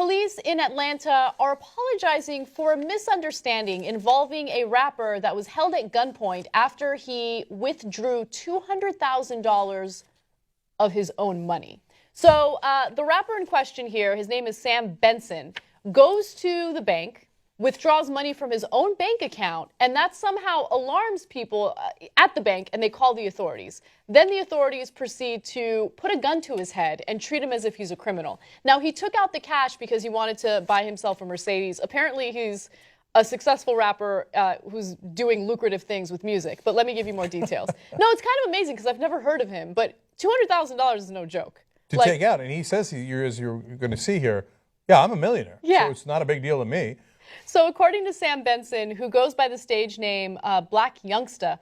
Police in Atlanta are apologizing for a misunderstanding involving a rapper that was held at gunpoint after he withdrew $200,000 of his own money. So the rapper in question here, his name is Sam Benson, goes to the bank, withdraws money from his own bank account, and that somehow alarms people at the bank, and they call the authorities. Then the authorities proceed to put a gun to his head and treat him as if he's a criminal. Now, he took out the cash because he wanted to buy himself a Mercedes. Apparently, he's a successful rapper who's doing lucrative things with music. But let me give you more details. No, it's kind of amazing because I've never heard of him, but $200,000 is no joke. To take out, and he says, as you're going to see here, yeah, I'm a millionaire. Yeah. So it's not a big deal to me. So according to Sam Benson, who goes by the stage name Blac Youngsta,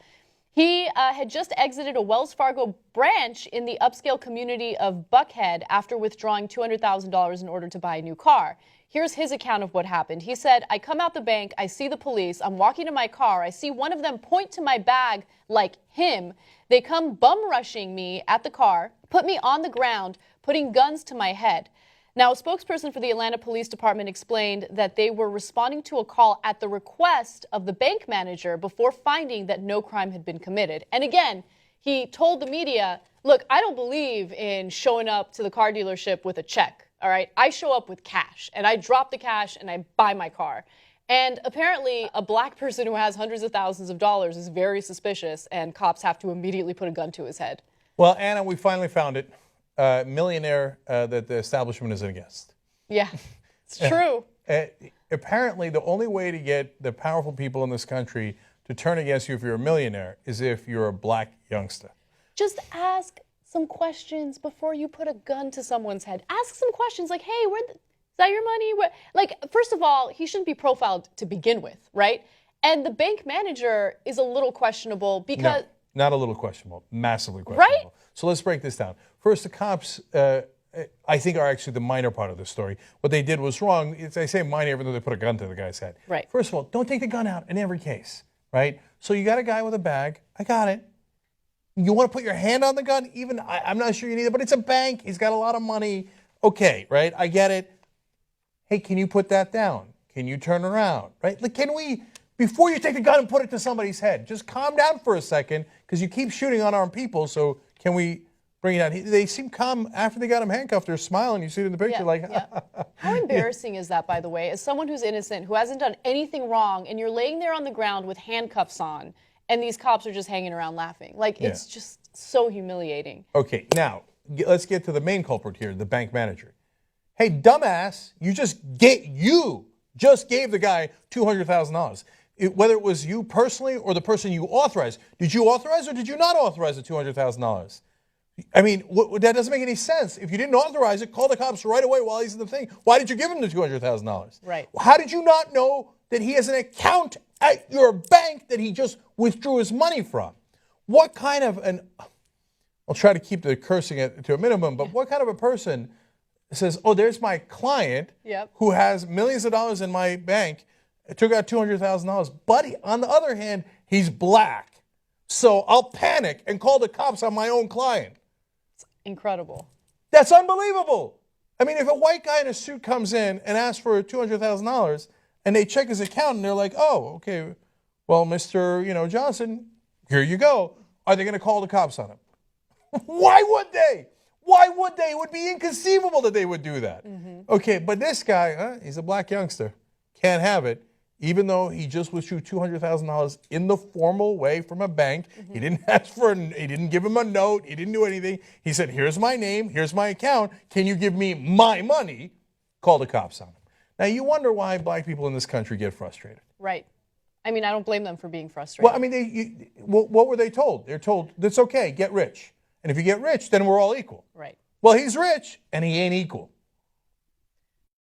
he had just exited a Wells Fargo branch in the upscale community of Buckhead after withdrawing $200,000 in order to buy a new car. Here's his account of what happened. He said, I come out the bank, I see the police, I'm walking to my car, I see one of them point to my bag like him. They come bum rushing me at the car, put me on the ground, putting guns to my head. Now, a spokesperson for the Atlanta Police Department explained that they were responding to a call at the request of the bank manager before finding that no crime had been committed. And again, he told the media, look, I don't believe in showing up to the car dealership with a check, all right? I show up with cash, and I drop the cash, and I buy my car. And apparently, a black person who has hundreds of thousands of dollars is very suspicious, and cops have to immediately put a gun to his head. Well, Anna, we finally found it. Millionaire that the establishment is against. Yeah, it's true. Apparently, the only way to get the powerful people in this country to turn against you if you're a millionaire is if you're a Blac Youngsta. Just ask some questions before you put a gun to someone's head. Ask some questions like, hey, is that your money? Like, first of all, he shouldn't be profiled to begin with, right? And the bank manager is a little questionable because... No, not a little questionable, massively questionable. Right? So let's break this down. First, the cops, I think, are actually the minor part of the story. What they did was wrong. I say minor even though they put a gun to the guy's head. Right. First of all, don't take the gun out in every case, right? So you got a guy with a bag. I got it. You want to put your hand on the gun? Even I'm not sure you need it, but it's a bank. He's got a lot of money. Okay, right? I get it. Hey, can you put that down? Can you turn around? Right? Like, can we, before you take the gun and put it to somebody's head, just calm down for a second because you keep shooting unarmed people. So can we bring it down? They seem calm after they got him handcuffed. They're smiling. You see it in the picture, How embarrassing is that, by the way, as someone who's innocent, who hasn't done anything wrong, and you're laying there on the ground with handcuffs on, and these cops are just hanging around laughing. Like, it's just so humiliating. Okay, now, let's get to the main culprit here, the bank manager. Hey, dumbass, you just gave the guy $200,000. Whether it was you personally or the person you authorized. Did you authorize or did you not authorize the $200,000? I mean, that doesn't make any sense. If you didn't authorize it, call the cops right away while he's in the thing. Why did you give him the $200,000? Right. How did you not know that he has an account at your bank that he just withdrew his money from? What kind of I'll try to keep the cursing to a minimum, but what kind of a person says, oh, there's my client who has millions of dollars in my bank, took out $200,000. But on the other hand, he's black. So I'll panic and call the cops on my own client. It's incredible. That's unbelievable. I mean, if a white guy in a suit comes in and asks for $200,000 and they check his account and they're like, oh, okay, well, Mr. Johnson, here you go. Are they going to call the cops on him? Why would they? Why would they? It would be inconceivable that they would do that. Okay, but this guy, he's a Blac Youngster. Can't have it, even though he just withdrew $200,000 in the formal way from a bank. He didn't ask he didn't give him a note. He didn't do anything. He said, here's my name. Here's my account. Can you give me my money? Call the cops on him. Now, you wonder why black people in this country get frustrated. Right. I mean, I don't blame them for being frustrated. Well, I mean, what were they told? They're told, that's okay, get rich. And if you get rich, then we're all equal. Right. Well, he's rich, and he ain't equal.